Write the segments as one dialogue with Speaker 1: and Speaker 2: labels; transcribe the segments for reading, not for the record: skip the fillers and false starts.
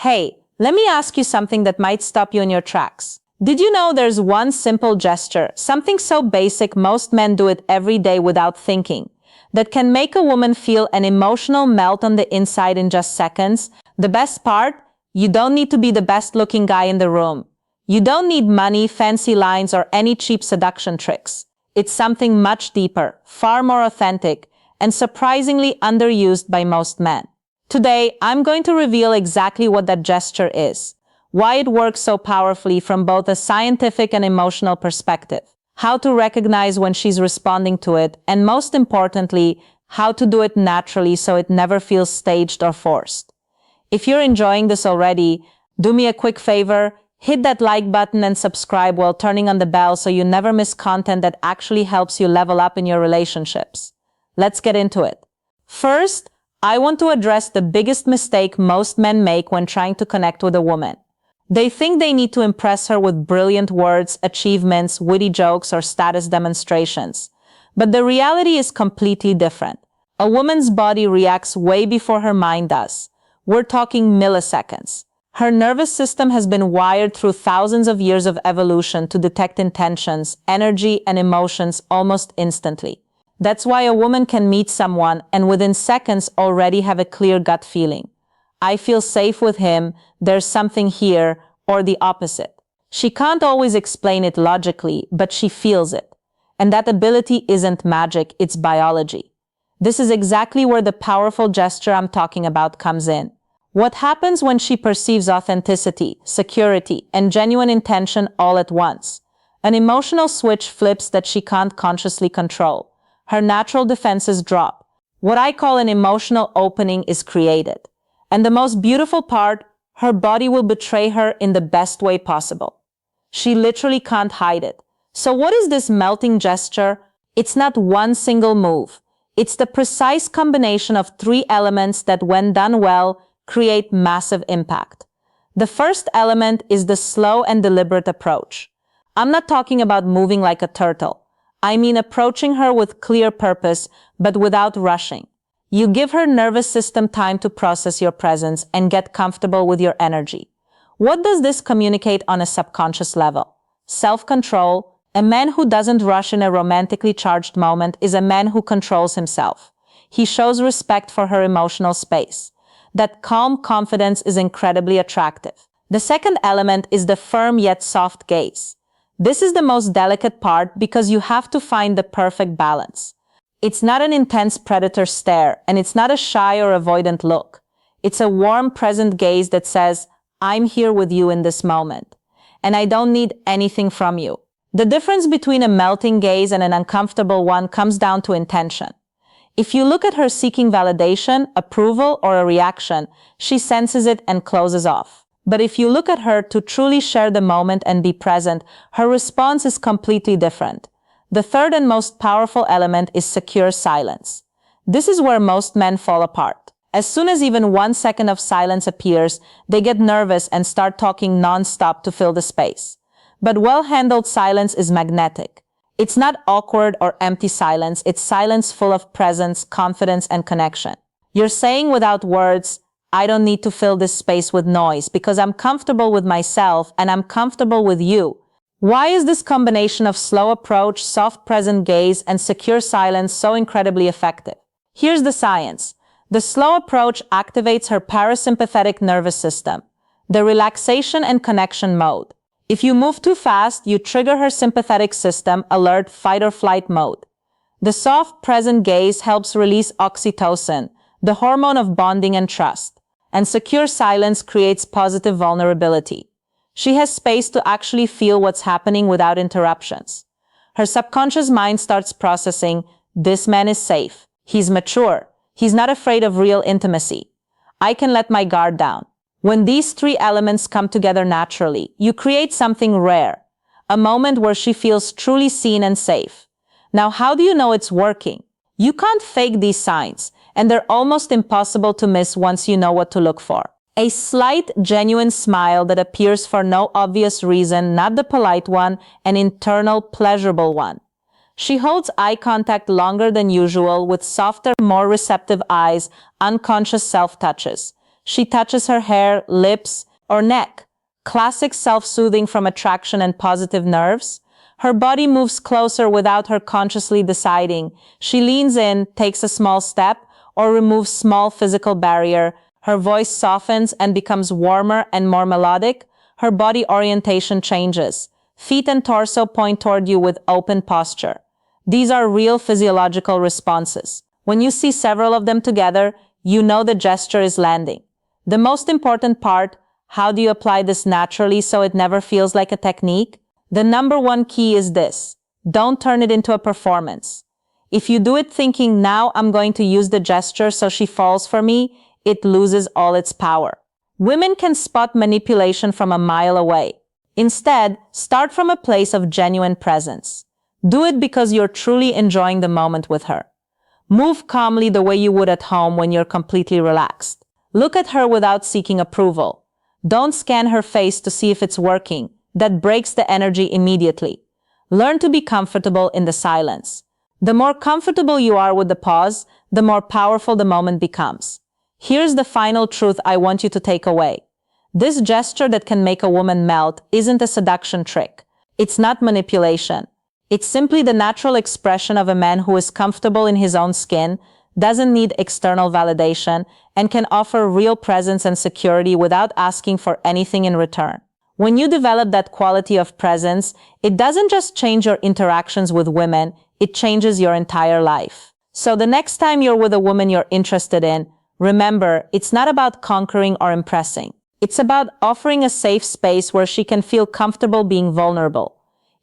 Speaker 1: Hey, let me ask you something that might stop you in your tracks. Did you know there's one simple gesture, something so basic most men do it every day without thinking, that can make a woman feel an emotional melt on the inside in just seconds? The best part? You don't need to be the best-looking guy in the room. You don't need money, fancy lines, or any cheap seduction tricks. It's something much deeper, far more authentic, and surprisingly underused by most men. Today, I'm going to reveal exactly what that gesture is, why it works so powerfully from both a scientific and emotional perspective, how to recognize when she's responding to it, and most importantly, how to do it naturally so it never feels staged or forced. If you're enjoying this already, do me a quick favor, hit that like button and subscribe while turning on the bell so you never miss content that actually helps you level up in your relationships. Let's get into it. First, I want to address the biggest mistake most men make when trying to connect with a woman. They think they need to impress her with brilliant words, achievements, witty jokes, or status demonstrations. But the reality is completely different. A woman's body reacts way before her mind does. We're talking milliseconds. Her nervous system has been wired through thousands of years of evolution to detect intentions, energy, and emotions almost instantly. That's why a woman can meet someone and within seconds already have a clear gut feeling. I feel safe with him, there's something here, or the opposite. She can't always explain it logically, but she feels it. And that ability isn't magic, it's biology. This is exactly where the powerful gesture I'm talking about comes in. What happens when she perceives authenticity, security, and genuine intention all at once? An emotional switch flips that she can't consciously control. Her natural defenses drop. What I call an emotional opening is created. And the most beautiful part, her body will betray her in the best way possible. She literally can't hide it. So what is this melting gesture? It's not one single move. It's the precise combination of three elements that, when done well, create massive impact. The first element is the slow and deliberate approach. I'm not talking about moving like a turtle. I mean approaching her with clear purpose, but without rushing. You give her nervous system time to process your presence and get comfortable with your energy. What does this communicate on a subconscious level? Self-control. A man who doesn't rush in a romantically charged moment is a man who controls himself. He shows respect for her emotional space. That calm confidence is incredibly attractive. The second element is the firm yet soft gaze. This is the most delicate part because you have to find the perfect balance. It's not an intense predator stare, and it's not a shy or avoidant look. It's a warm, present gaze that says, I'm here with you in this moment, and I don't need anything from you. The difference between a melting gaze and an uncomfortable one comes down to intention. If you look at her seeking validation, approval, or a reaction, she senses it and closes off. But if you look at her to truly share the moment and be present, her response is completely different. The third and most powerful element is secure silence. This is where most men fall apart. As soon as even 1 second of silence appears, they get nervous and start talking non-stop to fill the space. But well-handled silence is magnetic. It's not awkward or empty silence, it's silence full of presence, confidence, and connection. You're saying without words, I don't need to fill this space with noise because I'm comfortable with myself and I'm comfortable with you. Why is this combination of slow approach, soft present gaze, and secure silence so incredibly effective? Here's the science. The slow approach activates her parasympathetic nervous system, the relaxation and connection mode. If you move too fast, you trigger her sympathetic system, alert, fight or flight mode. The soft present gaze helps release oxytocin, the hormone of bonding and trust. And secure silence creates positive vulnerability. She has space to actually feel what's happening without interruptions. Her subconscious mind starts processing, this man is safe. He's mature. He's not afraid of real intimacy. I can let my guard down. When these three elements come together naturally, you create something rare, a moment where she feels truly seen and safe. Now, how do you know it's working? You can't fake these signs, and they're almost impossible to miss once you know what to look for. A slight, genuine smile that appears for no obvious reason, not the polite one, an internal, pleasurable one. She holds eye contact longer than usual with softer, more receptive eyes, unconscious self-touches. She touches her hair, lips, or neck. Classic self-soothing from attraction and positive nerves. Her body moves closer without her consciously deciding. She leans in, takes a small step, or removes small physical barrier. Her voice softens and becomes warmer and more melodic. Her body orientation changes. Feet and torso point toward you with open posture. These are real physiological responses. When you see several of them together, you know the gesture is landing. The most important part, how do you apply this naturally so it never feels like a technique? The number one key is this: don't turn it into a performance. If you do it thinking, now I'm going to use the gesture so she falls for me, it loses all its power. Women can spot manipulation from a mile away. Instead, start from a place of genuine presence. Do it because you're truly enjoying the moment with her. Move calmly the way you would at home when you're completely relaxed. Look at her without seeking approval. Don't scan her face to see if it's working. That breaks the energy immediately. Learn to be comfortable in the silence. The more comfortable you are with the pause, the more powerful the moment becomes. Here's the final truth I want you to take away. This gesture that can make a woman melt isn't a seduction trick. It's not manipulation. It's simply the natural expression of a man who is comfortable in his own skin, doesn't need external validation, and can offer real presence and security without asking for anything in return. When you develop that quality of presence, it doesn't just change your interactions with women, it changes your entire life. So the next time you're with a woman you're interested in, remember, it's not about conquering or impressing. It's about offering a safe space where she can feel comfortable being vulnerable.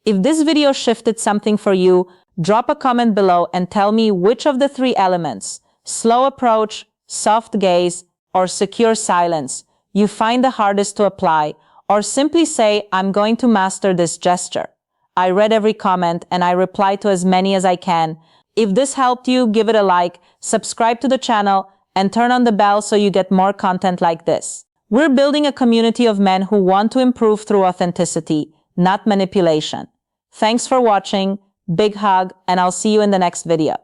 Speaker 1: If this video shifted something for you, drop a comment below and tell me which of the three elements, slow approach, soft gaze, or secure silence, you find the hardest to apply, or simply say, I'm going to master this gesture. I read every comment and I reply to as many as I can. If this helped you, give it a like, subscribe to the channel, and turn on the bell so you get more content like this. We're building a community of men who want to improve through authenticity, not manipulation. Thanks for watching, big hug, and I'll see you in the next video.